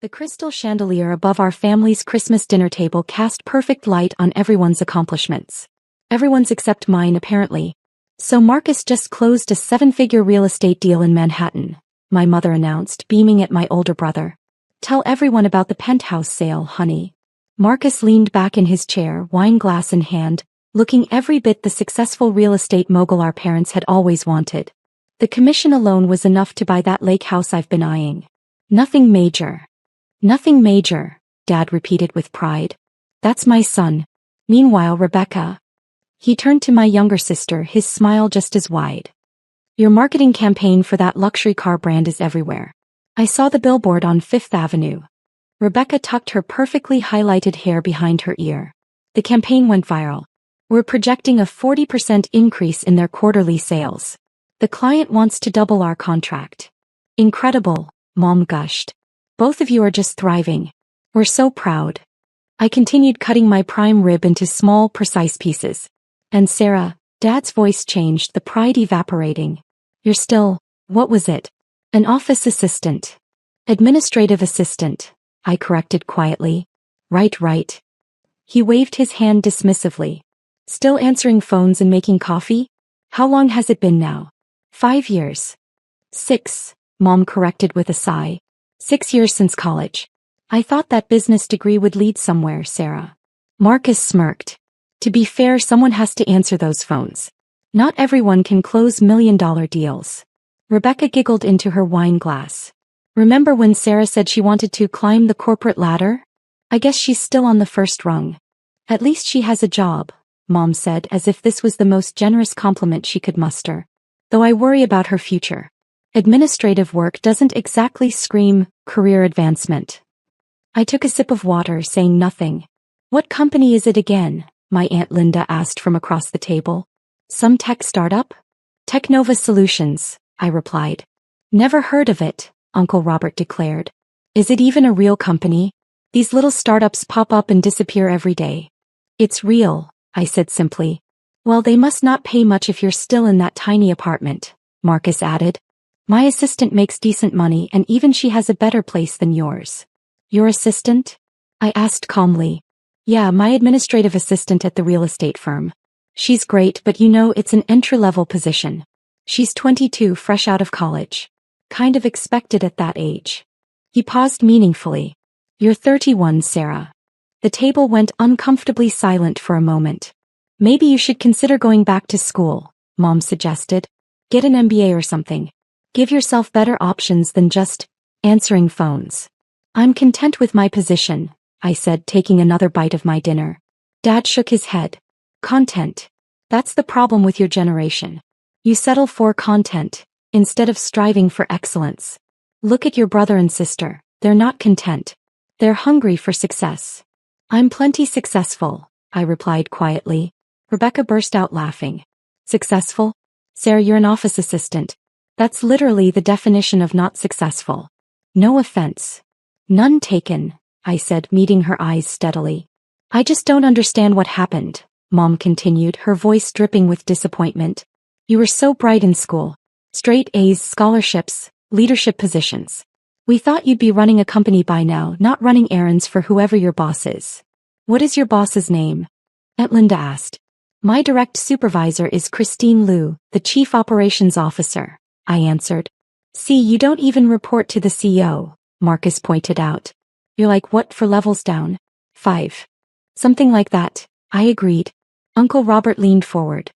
The crystal chandelier above our family's Christmas dinner table cast perfect light on everyone's accomplishments. Everyone's except mine, apparently. So Marcus just closed a 7-figure real estate deal in Manhattan, my mother announced, beaming at my older brother. Tell everyone about the penthouse sale, honey. Marcus leaned back in his chair, wine glass in hand, looking every bit the successful real estate mogul our parents had always wanted. The commission alone was enough to buy that lake house I've been eyeing. Nothing major. Nothing major, Dad repeated with pride. That's my son. Meanwhile, Rebecca. He turned to my younger sister, his smile just as wide. Your marketing campaign for that luxury car brand is everywhere. I saw the billboard on Fifth Avenue. Rebecca tucked her perfectly highlighted hair behind her ear. The campaign went viral. We're projecting a 40% increase in their quarterly sales. The client wants to double our contract. Incredible, Mom gushed. Both of you are just thriving. We're so proud. I continued cutting my prime rib into small, precise pieces. And Sarah, Dad's voice changed, the pride evaporating. You're still, what was it? An office assistant. Administrative assistant, I corrected quietly. Right. He waved his hand dismissively. Still answering phones and making coffee? How long has it been now? 5 years. 6, Mom corrected with a sigh. 6 years since college. I thought that business degree would lead somewhere, Sarah. Marcus smirked. To be fair, someone has to answer those phones. Not everyone can close million-dollar deals. Rebecca giggled into her wine glass. Remember when Sarah said she wanted to climb the corporate ladder? I guess she's still on the first rung. At least she has a job, Mom said, as if this was the most generous compliment she could muster. Though I worry about her future. Administrative work doesn't exactly scream career advancement. I took a sip of water, saying nothing. What company is it again? My Aunt Linda asked from across the table. Some tech startup? Technova Solutions, I replied. Never heard of it, Uncle Robert declared. Is it even a real company? These little startups pop up and disappear every day. It's real, I said simply. Well, they must not pay much if you're still in that tiny apartment, Marcus added. My assistant makes decent money and even she has a better place than yours. Your assistant? I asked calmly. Yeah, my administrative assistant at the real estate firm. She's great, but you know it's an entry-level position. She's 22, fresh out of college. Kind of expected at that age. He paused meaningfully. You're 31, Sarah. The table went uncomfortably silent for a moment. Maybe you should consider going back to school, Mom suggested. Get an MBA or something. Give yourself better options than just answering phones. I'm content with my position, I said, taking another bite of my dinner. Dad shook his head. Content. That's the problem with your generation. You settle for content, instead of striving for excellence. Look at your brother and sister, they're not content. They're hungry for success. I'm plenty successful, I replied quietly. Rebecca burst out laughing. Successful? Sarah, you're an office assistant. That's literally the definition of not successful. No offense. None taken, I said, meeting her eyes steadily. I just don't understand what happened, Mom continued, her voice dripping with disappointment. You were so bright in school. Straight A's, scholarships, leadership positions. We thought you'd be running a company by now, not running errands for whoever your boss is. What is your boss's name? Aunt Linda asked. My direct supervisor is Christine Liu, the Chief Operations Officer, I answered. See, you don't even report to the CEO, Marcus pointed out. You're like what for levels down? 5. Something like that, I agreed. Uncle Robert leaned forward.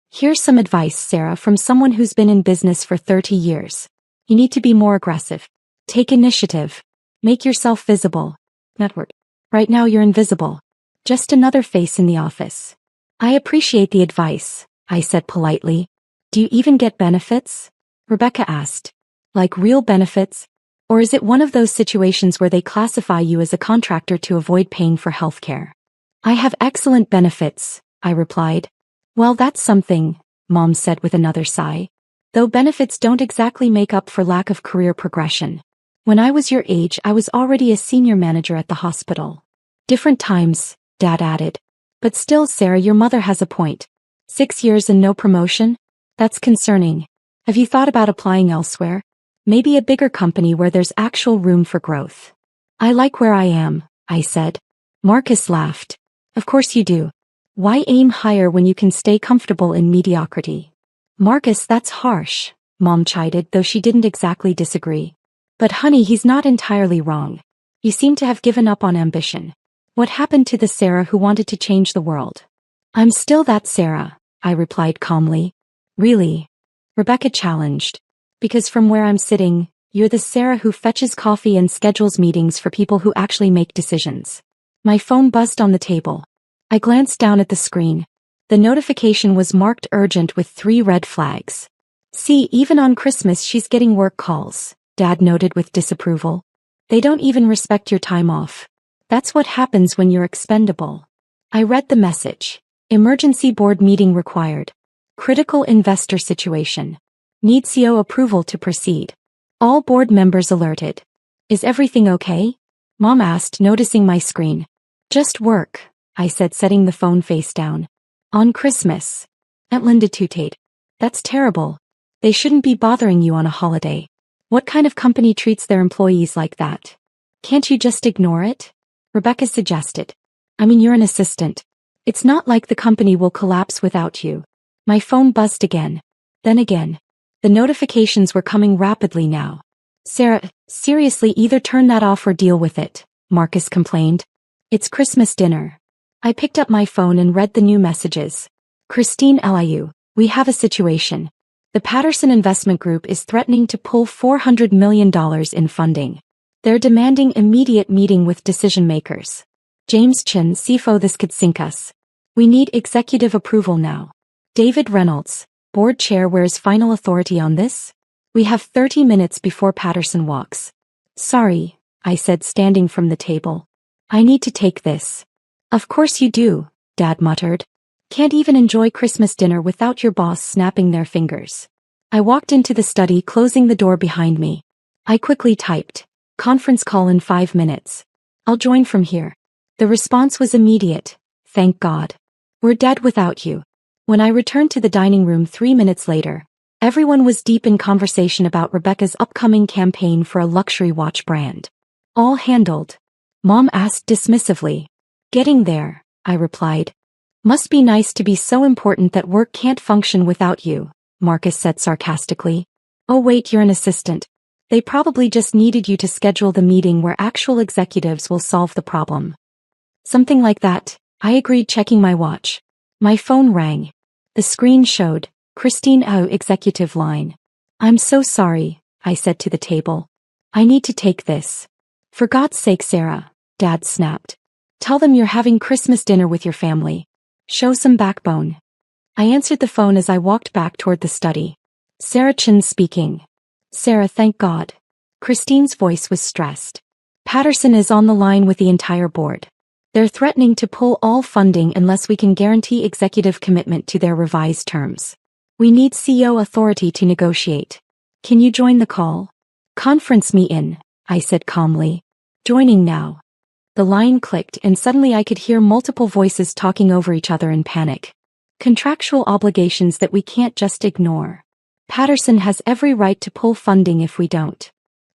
Here's some advice, Sarah, from someone who's been in business for 30 years. You need to be more aggressive. Take initiative. Make yourself visible. Network. Right now you're invisible. Just another face in the office. I appreciate the advice, I said politely. Do you even get benefits? Rebecca asked. Like real benefits? Or is it one of those situations where they classify you as a contractor to avoid paying for healthcare? I have excellent benefits, I replied. Well, that's something, Mom said with another sigh. Though benefits don't exactly make up for lack of career progression. When I was your age, I was already a senior manager at the hospital. Different times, Dad added. But still, Sarah, your mother has a point. 6 years and no promotion? That's concerning. Have you thought about applying elsewhere? Maybe a bigger company where there's actual room for growth. I like where I am, I said. Marcus laughed. Of course you do. Why aim higher when you can stay comfortable in mediocrity? Marcus, that's harsh, Mom chided, though she didn't exactly disagree. But honey, he's not entirely wrong. You seem to have given up on ambition. What happened to the Sarah who wanted to change the world? I'm still that Sarah, I replied calmly. Really? Rebecca challenged. Because from where I'm sitting, you're the Sarah who fetches coffee and schedules meetings for people who actually make decisions. My phone buzzed on the table. I glanced down at the screen. The notification was marked urgent with 3 red flags. See, even on Christmas she's getting work calls, Dad noted with disapproval. They don't even respect your time off. That's what happens when you're expendable. I read the message. Emergency board meeting required. Critical investor situation. Need CO approval to proceed. All board members alerted. Is everything okay? Mom asked, noticing my screen. Just work, I said, setting the phone face down. On Christmas. Aunt Linda tooted. That's terrible. They shouldn't be bothering you on a holiday. What kind of company treats their employees like that? Can't you just ignore it? Rebecca suggested. I mean, you're an assistant. It's not like the company will collapse without you. My phone buzzed again. Then again. The notifications were coming rapidly now. Sarah, seriously, either turn that off or deal with it, Marcus complained. It's Christmas dinner. I picked up my phone and read the new messages. Christine Liu, we have a situation. The Patterson Investment Group is threatening to pull $400 million in funding. They're demanding immediate meeting with decision makers. James Chin, CFO, this could sink us. We need executive approval now. David Reynolds, board chair, where's final authority on this? We have 30 minutes before Patterson walks. Sorry, I said, standing from the table. I need to take this. Of course you do, Dad muttered. Can't even enjoy Christmas dinner without your boss snapping their fingers. I walked into the study, closing the door behind me. I quickly typed, conference call in 5 minutes. I'll join from here. The response was immediate. Thank God. We're dead without you. When I returned to the dining room 3 minutes later, everyone was deep in conversation about Rebecca's upcoming campaign for a luxury watch brand. All handled? Mom asked dismissively. Getting there, I replied. Must be nice to be so important that work can't function without you, Marcus said sarcastically. Oh wait, you're an assistant. They probably just needed you to schedule the meeting where actual executives will solve the problem. Something like that, I agreed, checking my watch. My phone rang. The screen showed, Christine Liu, executive line. I'm so sorry, I said to the table. I need to take this. For God's sake, Sarah, Dad snapped. Tell them you're having Christmas dinner with your family. Show some backbone. I answered the phone as I walked back toward the study. Sarah Chin speaking. Sarah, thank God. Christine's voice was stressed. Patterson is on the line with the entire board. They're threatening to pull all funding unless we can guarantee executive commitment to their revised terms. We need CEO authority to negotiate. Can you join the call? Conference me in, I said calmly. Joining now. The line clicked and suddenly I could hear multiple voices talking over each other in panic. Contractual obligations that we can't just ignore. Patterson has every right to pull funding if we don't.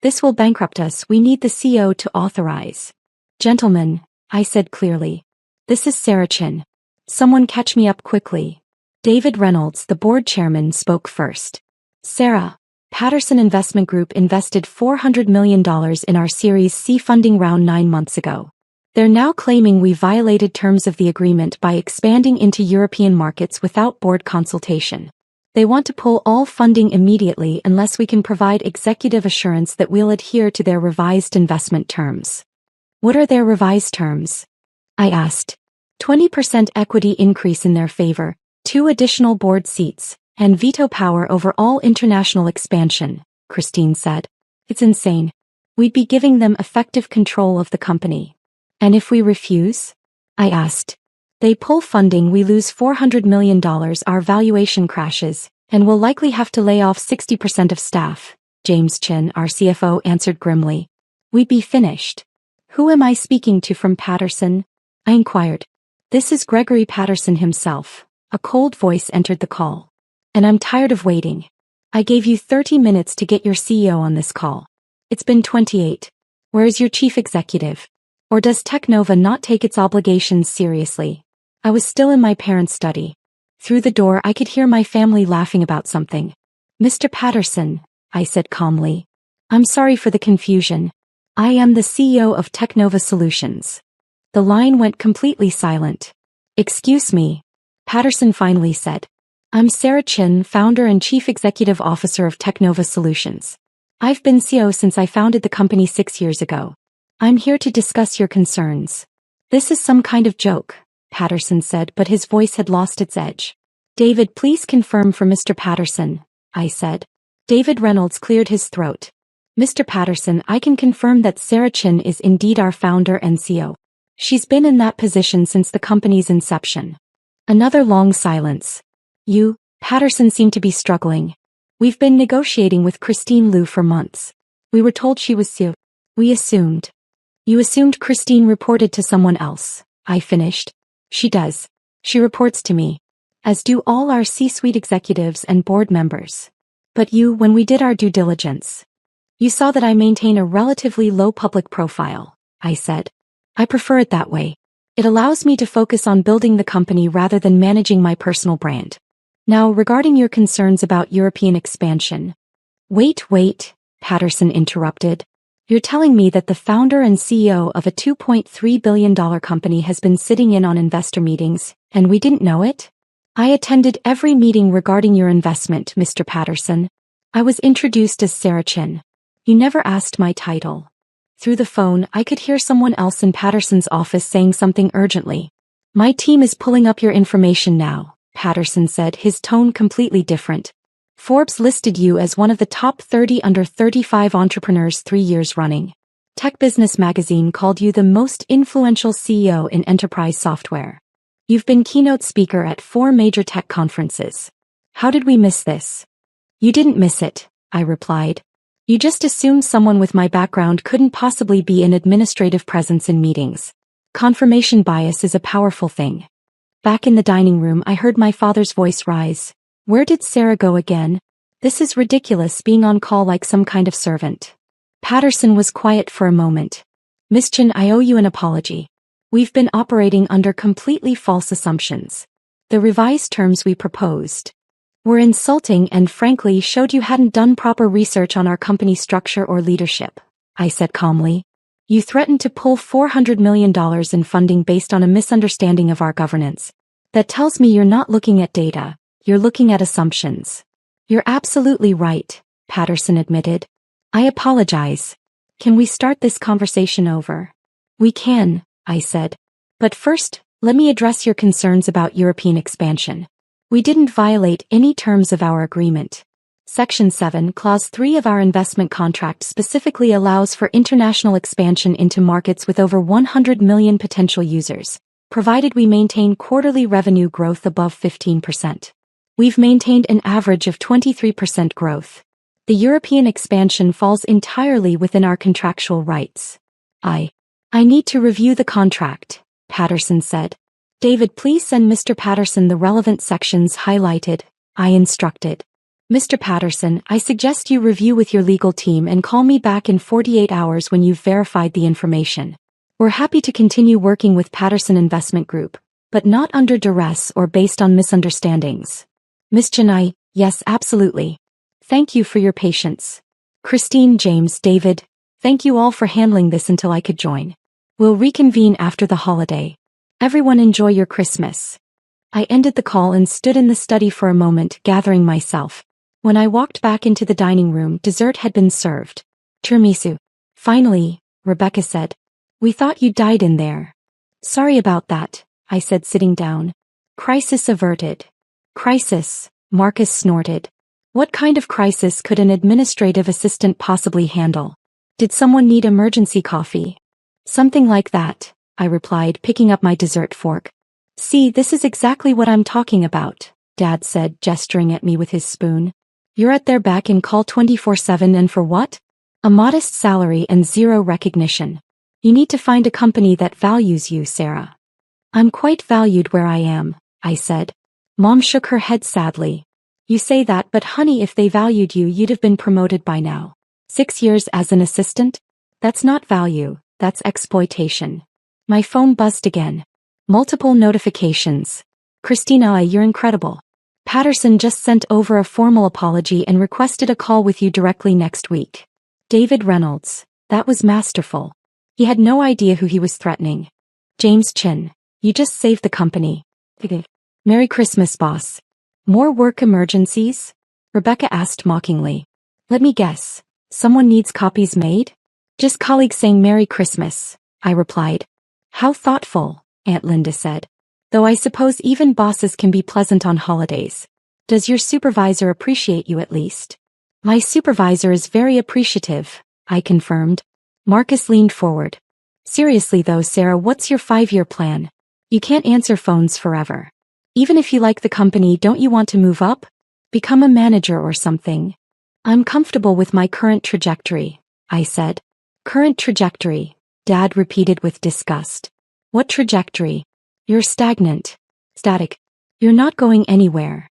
This will bankrupt us. We need the CEO to authorize. Gentlemen, I said clearly. This is Sarah Chin. Someone catch me up quickly. David Reynolds, the board chairman, spoke first. Sarah, Patterson Investment Group invested $400 million in our Series C funding round 9 months ago. They're now claiming we violated terms of the agreement by expanding into European markets without board consultation. They want to pull all funding immediately unless we can provide executive assurance that we'll adhere to their revised investment terms. What are their revised terms? I asked. 20% equity increase in their favor, 2 additional board seats, and veto power over all international expansion, Christine said. It's insane. We'd be giving them effective control of the company. And if we refuse? I asked. They pull funding, we lose $400 million, our valuation crashes, and we'll likely have to lay off 60% of staff, James Chin, our CFO, answered grimly. We'd be finished. Who am I speaking to from Patterson? I inquired. This is Gregory Patterson himself. A cold voice entered the call. And I'm tired of waiting. I gave you 30 minutes to get your CEO on this call. It's been 28. Where is your chief executive? Or does Technova not take its obligations seriously? I was still in my parents' study. Through the door I could hear my family laughing about something. Mr. Patterson, I said calmly. I'm sorry for the confusion. I am the CEO of Technova Solutions. The line went completely silent. Excuse me, Patterson finally said. I'm Sarah Chin, founder and chief executive officer of Technova Solutions. I've been CEO since I founded the company 6 years ago. I'm here to discuss your concerns. This is some kind of joke, Patterson said, but his voice had lost its edge. David, please confirm for Mr. Patterson, I said. David Reynolds cleared his throat. Mr. Patterson, I can confirm that Sarah Chin is indeed our founder and CEO. She's been in that position since the company's inception. Another long silence. You, Patterson seemed to be struggling. We've been negotiating with Christine Liu for months. We were told she was CEO. We assumed. You assumed Christine reported to someone else, I finished. She does. She reports to me. As do all our C-suite executives and board members. But you, when we did our due diligence, you saw that I maintain a relatively low public profile, I said. I prefer it that way. It allows me to focus on building the company rather than managing my personal brand. Now, regarding your concerns about European expansion. Wait, Patterson interrupted. You're telling me that the founder and CEO of a $2.3 billion company has been sitting in on investor meetings, and we didn't know it? I attended every meeting regarding your investment, Mr. Patterson. I was introduced as Sarah Chin. You never asked my title. Through the phone, I could hear someone else in Patterson's office saying something urgently. My team is pulling up your information now, Patterson said, his tone completely different. Forbes listed you as one of the top 30 under 35 entrepreneurs 3 years running. Tech Business magazine called you the most influential CEO in enterprise software. You've been keynote speaker at 4 major tech conferences. How did we miss this? You didn't miss it, I replied. You just assumed someone with my background couldn't possibly be an administrative presence in meetings. Confirmation bias is a powerful thing. Back in the dining room, I heard my father's voice rise. Where did Sarah go again? This is ridiculous, being on call like some kind of servant. Patterson was quiet for a moment. Miss Chin, I owe you an apology. We've been operating under completely false assumptions. The revised terms we proposed were insulting and frankly showed you hadn't done proper research on our company structure or leadership, I said calmly. You threatened to pull $400 million in funding based on a misunderstanding of our governance. That tells me you're not looking at data, you're looking at assumptions. You're absolutely right, Patterson admitted. I apologize. Can we start this conversation over? We can, I said. But first, let me address your concerns about European expansion. We didn't violate any terms of our agreement. Section 7, Clause 3 of our investment contract specifically allows for international expansion into markets with over 100 million potential users, provided we maintain quarterly revenue growth above 15%. We've maintained an average of 23% growth. The European expansion falls entirely within our contractual rights. I need to review the contract, Patterson said. David, please send Mr. Patterson the relevant sections highlighted, I instructed. Mr. Patterson, I suggest you review with your legal team and call me back in 48 hours when you've verified the information. We're happy to continue working with Patterson Investment Group, but not under duress or based on misunderstandings. Miss Chennai, yes, absolutely. Thank you for your patience. Christine, James, David, thank you all for handling this until I could join. We'll reconvene after the holiday. Everyone enjoy your Christmas. I ended the call and stood in the study for a moment, gathering myself. When I walked back into the dining room, dessert had been served. Tiramisu. Finally, Rebecca said. We thought you died in there. Sorry about that, I said, sitting down. Crisis averted. Crisis, Marcus snorted. What kind of crisis could an administrative assistant possibly handle? Did someone need emergency coffee? Something like that, I replied, picking up my dessert fork. See, this is exactly what I'm talking about, Dad said, gesturing at me with his spoon. You're at their beck and call 24/7 and for what? A modest salary and zero recognition. You need to find a company that values you, Sarah. I'm quite valued where I am, I said. Mom shook her head sadly. You say that, but honey, if they valued you, you'd have been promoted by now. 6 years as an assistant? That's not value, that's exploitation. My phone buzzed again. Multiple notifications. Christina, you're incredible. Patterson just sent over a formal apology and requested a call with you directly next week. David Reynolds. That was masterful. He had no idea who he was threatening. James Chin. You just saved the company. Merry Christmas, boss. More work emergencies? Rebecca asked mockingly. Let me guess. Someone needs copies made? Just colleagues saying Merry Christmas, I replied. How thoughtful, Aunt Linda said. Though I suppose even bosses can be pleasant on holidays. Does your supervisor appreciate you at least? My supervisor is very appreciative, I confirmed. Marcus leaned forward. Seriously though, Sarah, what's your 5-year plan? You can't answer phones forever. Even if you like the company, don't you want to move up? Become a manager or something? I'm comfortable with my current trajectory, I said. Current trajectory, Dad repeated with disgust. What trajectory? You're stagnant. Static. You're not going anywhere.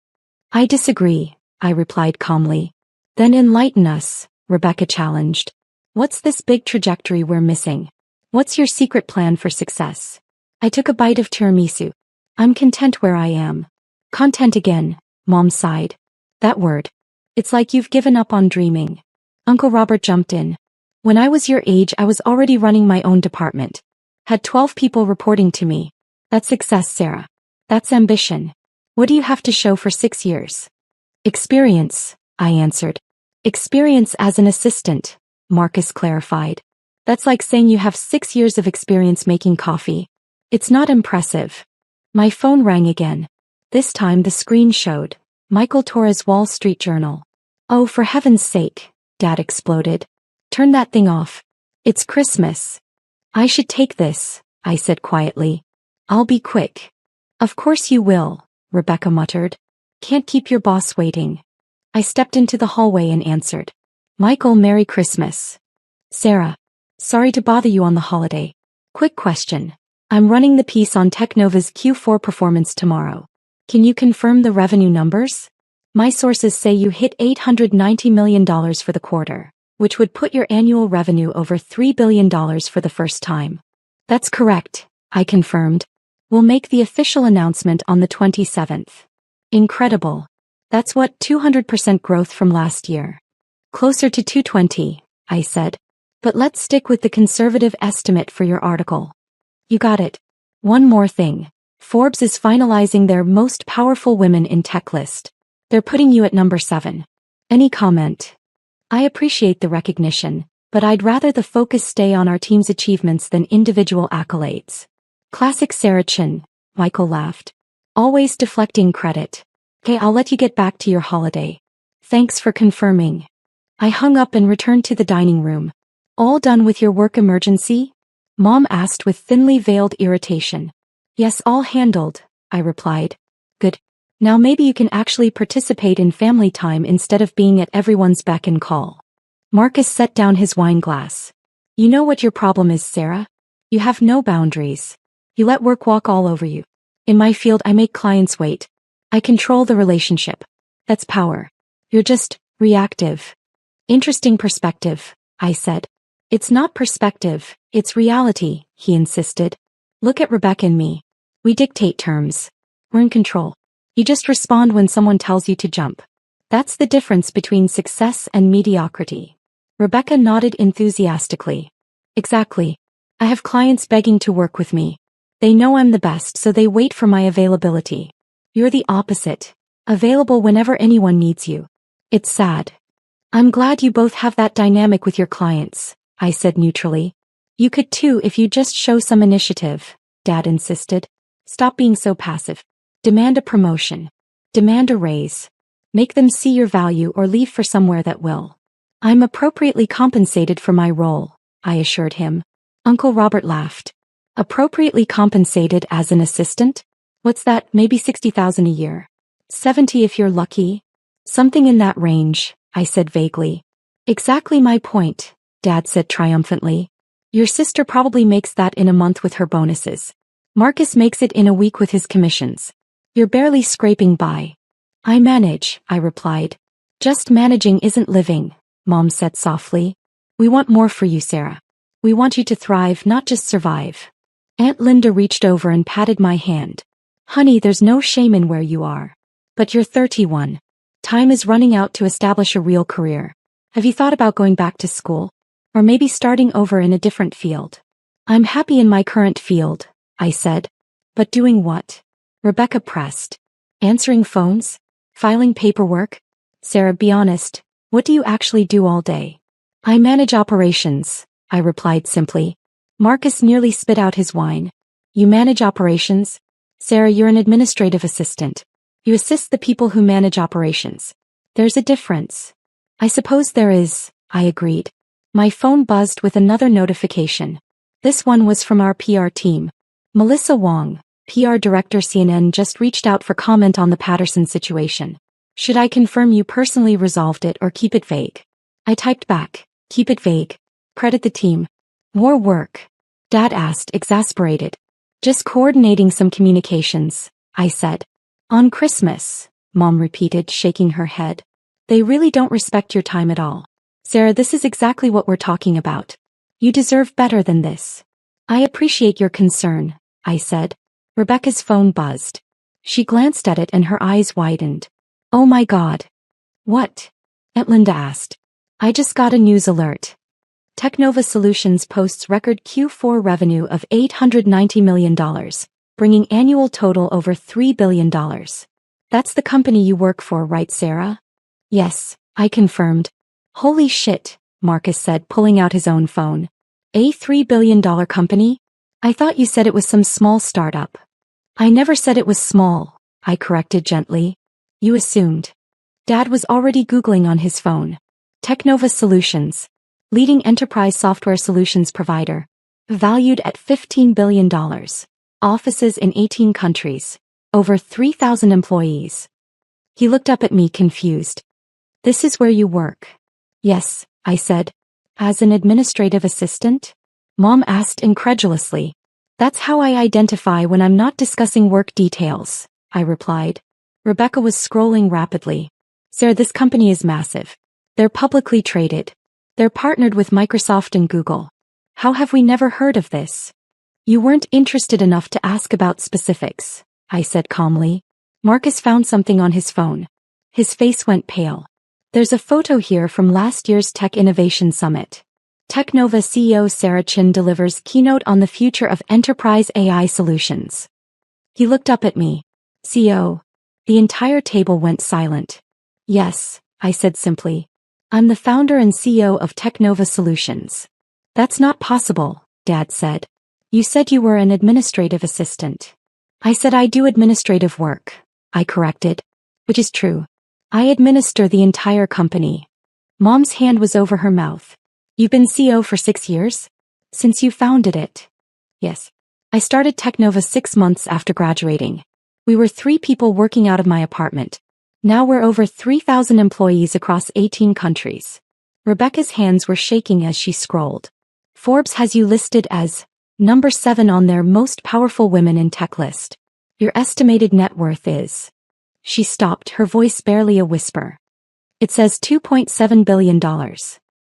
I disagree, I replied calmly. Then enlighten us, Rebecca challenged. What's this big trajectory we're missing? What's your secret plan for success? I took a bite of tiramisu. I'm content where I am. Content again, Mom sighed. That word. It's like you've given up on dreaming. Uncle Robert jumped in. When I was your age, I was already running my own department. Had 12 people reporting to me. That's success, Sarah. That's ambition. What do you have to show for 6 years? Experience, I answered. Experience as an assistant, Marcus clarified. That's like saying you have 6 years of experience making coffee. It's not impressive. My phone rang again. This time the screen showed Michael Torres' Wall Street Journal. Oh, for heaven's sake, Dad exploded. Turn that thing off. It's Christmas. I should take this, I said quietly. I'll be quick. Of course you will, Rebecca muttered. Can't keep your boss waiting. I stepped into the hallway and answered. Michael, Merry Christmas. Sarah. Sorry to bother you on the holiday. Quick question. I'm running the piece on Technova's Q4 performance tomorrow. Can you confirm the revenue numbers? My sources say you hit $890 million for the quarter, which would put your annual revenue over $3 billion for the first time. That's correct, I confirmed. We'll make the official announcement on the 27th. Incredible. That's what 200% growth from last year. Closer to 220, I said. But let's stick with the conservative estimate for your article. You got it. One more thing. Forbes is finalizing their most powerful women in tech list. They're putting you at number 7. Any comment? I appreciate the recognition, but I'd rather the focus stay on our team's achievements than individual accolades. Classic Sarah Chin, Michael laughed. Always deflecting credit. Okay, I'll let you get back to your holiday. Thanks for confirming. I hung up and returned to the dining room. All done with your work emergency? Mom asked with thinly veiled irritation. Yes, all handled, I replied. Good. Now maybe you can actually participate in family time instead of being at everyone's beck and call. Marcus set down his wine glass. You know what your problem is, Sarah? You have no boundaries. You let work walk all over you. In my field, I make clients wait. I control the relationship. That's power. You're just reactive. Interesting perspective, I said. It's not perspective, it's reality, he insisted. Look at Rebecca and me. We dictate terms. We're in control. You just respond when someone tells you to jump. That's the difference between success and mediocrity. Rebecca nodded enthusiastically. Exactly. I have clients begging to work with me. They know I'm the best, so they wait for my availability. You're the opposite. Available whenever anyone needs you. It's sad. I'm glad you both have that dynamic with your clients, I said neutrally. You could too if you just show some initiative, Dad insisted. Stop being so passive. Demand a promotion. Demand a raise. Make them see your value or leave for somewhere that will. I'm appropriately compensated for my role, I assured him. Uncle Robert laughed. Appropriately compensated as an assistant? What's that, maybe $60,000 a year? 70 if you're lucky? Something in that range, I said vaguely. Exactly my point, Dad said triumphantly. Your sister probably makes that in a month with her bonuses. Marcus makes it in a week with his commissions. You're barely scraping by. I manage, I replied. Just managing isn't living, Mom said softly. We want more for you, Sarah. We want you to thrive, not just survive. Aunt Linda reached over and patted my hand. Honey, there's no shame in where you are. But you're 31. Time is running out to establish a real career. Have you thought about going back to school? Or maybe starting over in a different field? I'm happy in my current field, I said. But doing what? Rebecca pressed. Answering phones? Filing paperwork? Sarah, be honest, what do you actually do all day? I manage operations, I replied simply. Marcus nearly spit out his wine. You manage operations? Sarah, you're an administrative assistant. You assist the people who manage operations. There's a difference. I suppose there is, I agreed. My phone buzzed with another notification. This one was from our PR team. Melissa Wong, PR Director CNN, just reached out for comment on the Patterson situation. Should I confirm you personally resolved it or keep it vague? I typed back, keep it vague. Credit the team. More work? Dad asked, exasperated. Just coordinating some communications, I said. On Christmas, Mom repeated, shaking her head. They really don't respect your time at all. Sarah, this is exactly what we're talking about. You deserve better than this. I appreciate your concern, I said. Rebecca's phone buzzed. She glanced at it and her eyes widened. Oh my God. What? Aunt Linda asked. I just got a news alert. Technova Solutions posts record Q4 revenue of $890 million, bringing annual total over $3 billion. That's the company you work for, right, Sarah? Yes, I confirmed. Holy shit, Marcus said, pulling out his own phone. A $3 billion company? I thought you said it was some small startup. I never said it was small, I corrected gently. You assumed. Dad was already Googling on his phone. Technova Solutions, leading enterprise software solutions provider, valued at $15 billion. Offices in 18 countries. Over 3,000 employees. He looked up at me confused. This is where you work? Yes, I said. As an administrative assistant? Mom asked incredulously. That's how I identify when I'm not discussing work details, I replied. Rebecca was scrolling rapidly. Sarah, this company is massive. They're publicly traded. They're partnered with Microsoft and Google. How have we never heard of this? You weren't interested enough to ask about specifics, I said calmly. Marcus found something on his phone. His face went pale. There's a photo here from last year's Tech Innovation Summit. Technova CEO Sarah Chin delivers keynote on the future of enterprise AI solutions. He looked up at me. CEO. The entire table went silent. Yes, I said simply. I'm the founder and CEO of Technova Solutions. That's not possible, Dad said. You said you were an administrative assistant. I said I do administrative work, I corrected. Which is true. I administer the entire company. Mom's hand was over her mouth. You've been CEO for 6 years? Since you founded it? Yes. I started Technova 6 months after graduating. We were 3 people working out of my apartment. Now we're over 3,000 employees across 18 countries. Rebecca's hands were shaking as she scrolled. Forbes has you listed as number 7 on their most powerful women in tech list. Your estimated net worth is... She stopped, her voice barely a whisper. It says $2.7 billion.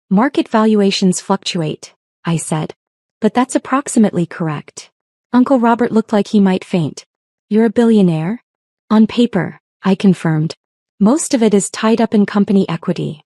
Market valuations fluctuate, I said. But that's approximately correct. Uncle Robert looked like he might faint. You're a billionaire? On paper, I confirmed. Most of it is tied up in company equity.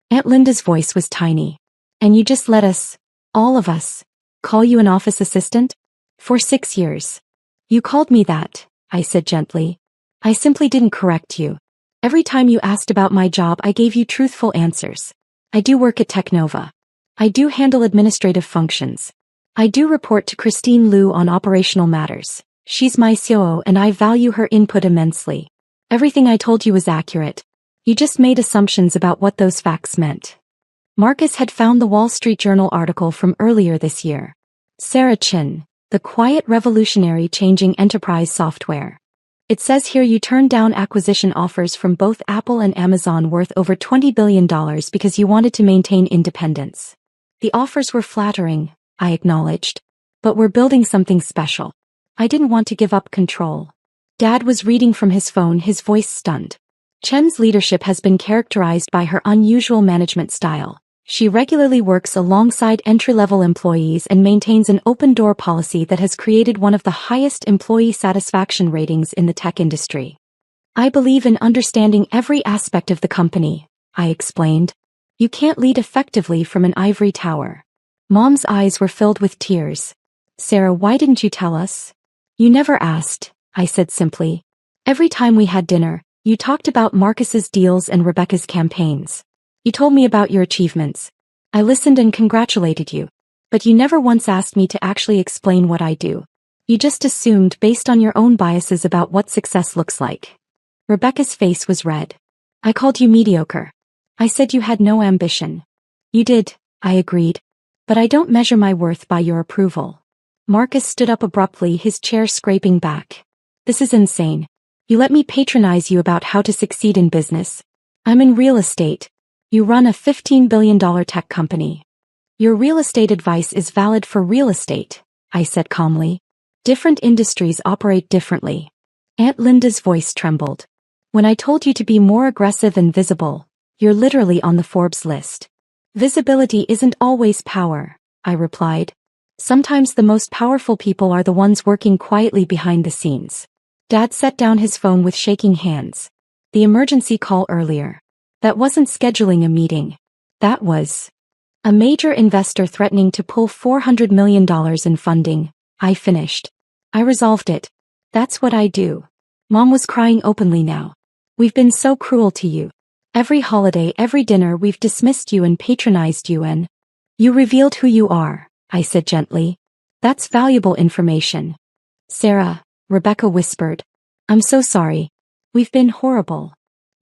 Aunt Linda's voice was tiny. And you just let us, all of us, call you an office assistant? For 6 years. You called me that, I said gently. I simply didn't correct you. Every time you asked about my job, I gave you truthful answers. I do work at Technova. I do handle administrative functions. I do report to Christine Liu on operational matters. She's my COO and I value her input immensely. Everything I told you was accurate. You just made assumptions about what those facts meant. Marcus had found the Wall Street Journal article from earlier this year. Sarah Chin, the quiet revolutionary changing enterprise software. It says here you turned down acquisition offers from both Apple and Amazon worth over $20 billion because you wanted to maintain independence. The offers were flattering, I acknowledged. But we're building something special. I didn't want to give up control. Dad was reading from his phone, his voice stunned. Chen's leadership has been characterized by her unusual management style. She regularly works alongside entry-level employees and maintains an open-door policy that has created one of the highest employee satisfaction ratings in the tech industry. I believe in understanding every aspect of the company, I explained. You can't lead effectively from an ivory tower. Mom's eyes were filled with tears. Sarah, why didn't you tell us? You never asked, I said simply. Every time we had dinner, you talked about Marcus's deals and Rebecca's campaigns. You told me about your achievements. I listened and congratulated you. But you never once asked me to actually explain what I do. You just assumed based on your own biases about what success looks like. Rebecca's face was red. I called you mediocre. I said you had no ambition. You did, I agreed. But I don't measure my worth by your approval. Marcus stood up abruptly, his chair scraping back. This is insane. You let me patronize you about how to succeed in business. I'm in real estate. You run a $15 billion tech company. Your real estate advice is valid for real estate, I said calmly. Different industries operate differently. Aunt Linda's voice trembled. When I told you to be more aggressive and visible, you're literally on the Forbes list. Visibility isn't always power, I replied. Sometimes the most powerful people are the ones working quietly behind the scenes. Dad set down his phone with shaking hands. The emergency call earlier. That wasn't scheduling a meeting. That was a major investor threatening to pull $400 million in funding. I finished. I resolved it. That's what I do. Mom was crying openly now. We've been so cruel to you. Every holiday, every dinner, we've dismissed you and patronized you, and you revealed who you are, I said gently. That's valuable information. Sarah, Rebecca whispered. I'm so sorry. We've been horrible.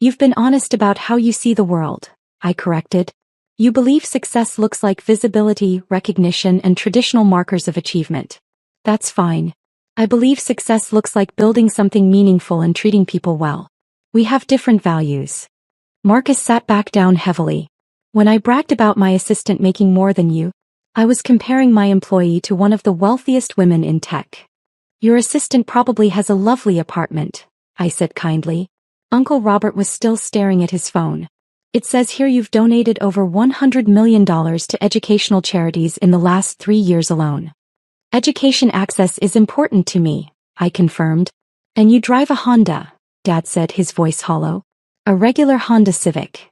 You've been honest about how you see the world, I corrected. You believe success looks like visibility, recognition, and traditional markers of achievement. That's fine. I believe success looks like building something meaningful and treating people well. We have different values. Marcus sat back down heavily. When I bragged about my assistant making more than you, I was comparing my employee to one of the wealthiest women in tech. Your assistant probably has a lovely apartment, I said kindly. Uncle Robert was still staring at his phone. It says here you've donated over $100 million to educational charities in the last 3 years alone. Education access is important to me, I confirmed. And you drive a Honda, Dad said, his voice hollow. A regular Honda Civic.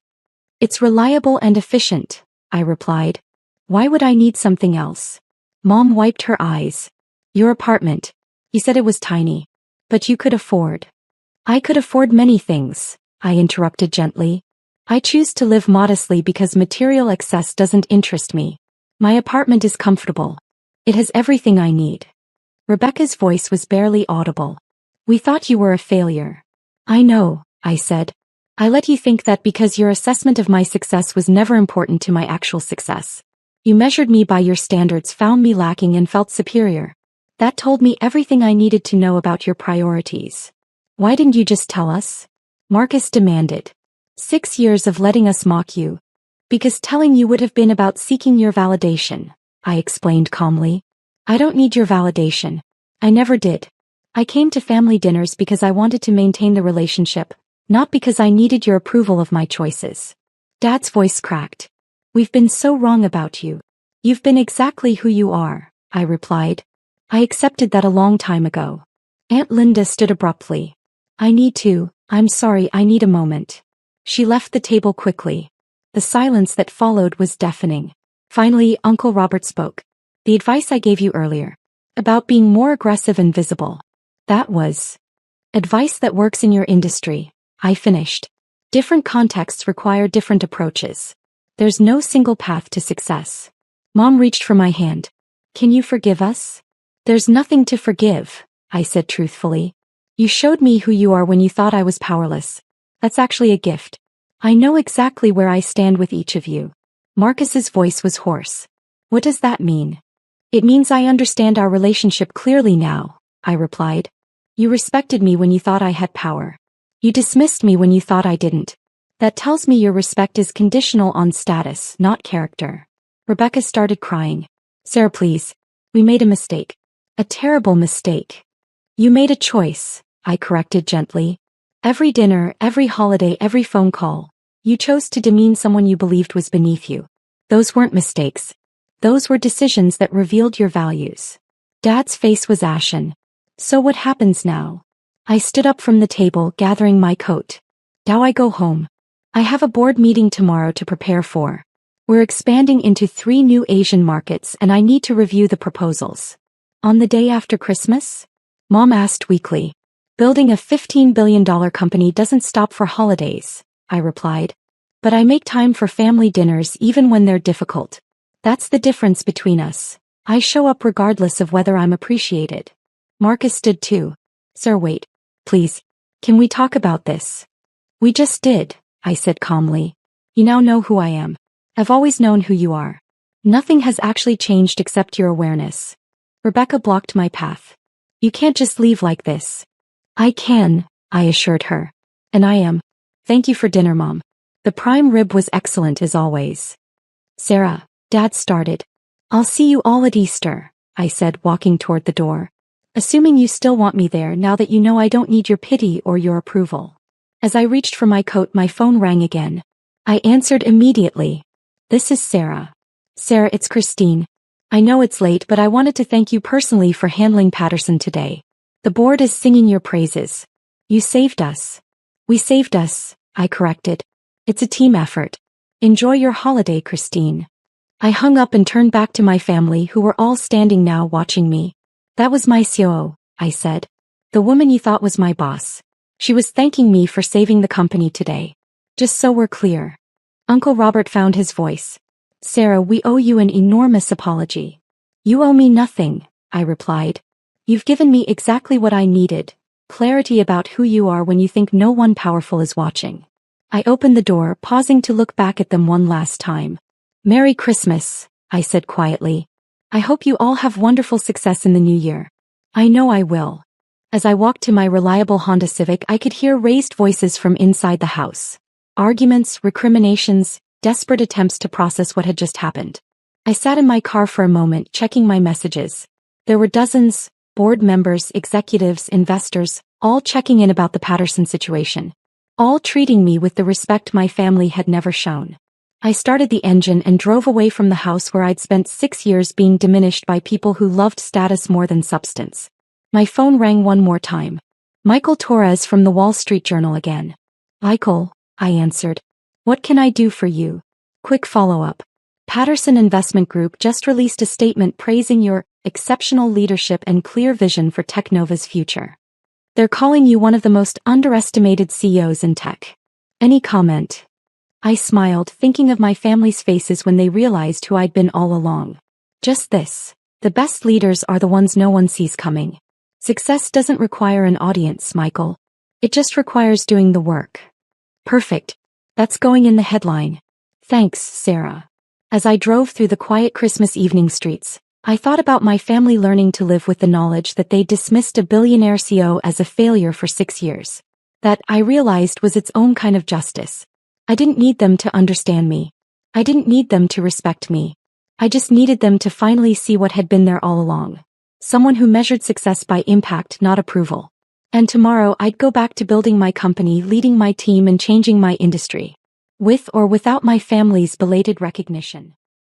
It's reliable and efficient, I replied. Why would I need something else? Mom wiped her eyes. Your apartment. You said it was tiny. But you could afford. I could afford many things, I interrupted gently. I choose to live modestly because material excess doesn't interest me. My apartment is comfortable. It has everything I need. Rebecca's voice was barely audible. We thought you were a failure. I know, I said. I let you think that because your assessment of my success was never important to my actual success. You measured me by your standards, found me lacking, and felt superior. That told me everything I needed to know about your priorities. Why didn't you just tell us? Marcus demanded. 6 years of letting us mock you. Because telling you would have been about seeking your validation, I explained calmly. I don't need your validation. I never did. I came to family dinners because I wanted to maintain the relationship, not because I needed your approval of my choices. Dad's voice cracked. We've been so wrong about you. You've been exactly who you are, I replied. I accepted that a long time ago. Aunt Linda stood abruptly. I'm sorry, I need a moment. She left the table quickly. The silence that followed was deafening. Finally, Uncle Robert spoke. The advice I gave you earlier. About being more aggressive and visible. That was advice that works in your industry, I finished. Different contexts require different approaches. There's no single path to success. Mom reached for my hand. Can you forgive us? There's nothing to forgive, I said truthfully. You showed me who you are when you thought I was powerless. That's actually a gift. I know exactly where I stand with each of you. Marcus's voice was hoarse. What does that mean? It means I understand our relationship clearly now, I replied. You respected me when you thought I had power. You dismissed me when you thought I didn't. That tells me your respect is conditional on status, not character. Rebecca started crying. Sarah, please. We made a mistake. A terrible mistake. You made a choice, I corrected gently. Every dinner, every holiday, every phone call. You chose to demean someone you believed was beneath you. Those weren't mistakes. Those were decisions that revealed your values. Dad's face was ashen. So what happens now? I stood up from the table, gathering my coat. Now I go home. I have a board meeting tomorrow to prepare for. We're expanding into 3 new Asian markets and I need to review the proposals. On the day after Christmas? Mom asked weakly. Building a $15 billion company doesn't stop for holidays, I replied. But I make time for family dinners even when they're difficult. That's the difference between us. I show up regardless of whether I'm appreciated. Marcus did too. Sir, wait. Please. Can we talk about this? We just did, I said calmly. You now know who I am. I've always known who you are. Nothing has actually changed except your awareness. Rebecca blocked my path. You can't just leave like this. I can, I assured her. And I am. Thank you for dinner, Mom. The prime rib was excellent as always. Sarah, Dad started. I'll see you all at Easter, I said, walking toward the door. Assuming you still want me there now that you know I don't need your pity or your approval. As I reached for my coat, my phone rang again. I answered immediately. This is Sarah. Sarah, it's Christine. I know it's late, but I wanted to thank you personally for handling Patterson today. The board is singing your praises. You saved us. We saved us, I corrected. It's a team effort. Enjoy your holiday, Christine. I hung up and turned back to my family who were all standing now watching me. That was my COO, I said. The woman you thought was my boss. She was thanking me for saving the company today. Just so we're clear. Uncle Robert found his voice. Sarah, we owe you an enormous apology. You owe me nothing, I replied. You've given me exactly what I needed. Clarity about who you are when you think no one powerful is watching. I opened the door, pausing to look back at them one last time. Merry Christmas, I said quietly. I hope you all have wonderful success in the new year. I know I will. As I walked to my reliable Honda Civic, I could hear raised voices from inside the house. Arguments, recriminations, desperate attempts to process what had just happened. I sat in my car for a moment, checking my messages. There were dozens, board members, executives, investors, all checking in about the Patterson situation. All treating me with the respect my family had never shown. I started the engine and drove away from the house where I'd spent 6 years being diminished by people who loved status more than substance. My phone rang one more time. Michael Torres from the Wall Street Journal again. Michael, I answered. What can I do for you? Quick follow-up. Patterson Investment Group just released a statement praising your exceptional leadership and clear vision for Technova's future. They're calling you one of the most underestimated CEOs in tech. Any comment? I smiled, thinking of my family's faces when they realized who I'd been all along. Just this. The best leaders are the ones no one sees coming. Success doesn't require an audience, Michael. It just requires doing the work. Perfect. That's going in the headline. Thanks, Sarah. As I drove through the quiet Christmas evening streets, I thought about my family learning to live with the knowledge that they dismissed a billionaire CEO as a failure for 6 years. That, I realized, was its own kind of justice. I didn't need them to understand me. I didn't need them to respect me. I just needed them to finally see what had been there all along. Someone who measured success by impact, not approval. And tomorrow I'd go back to building my company, leading my team and changing my industry. With or without my family's belated recognition.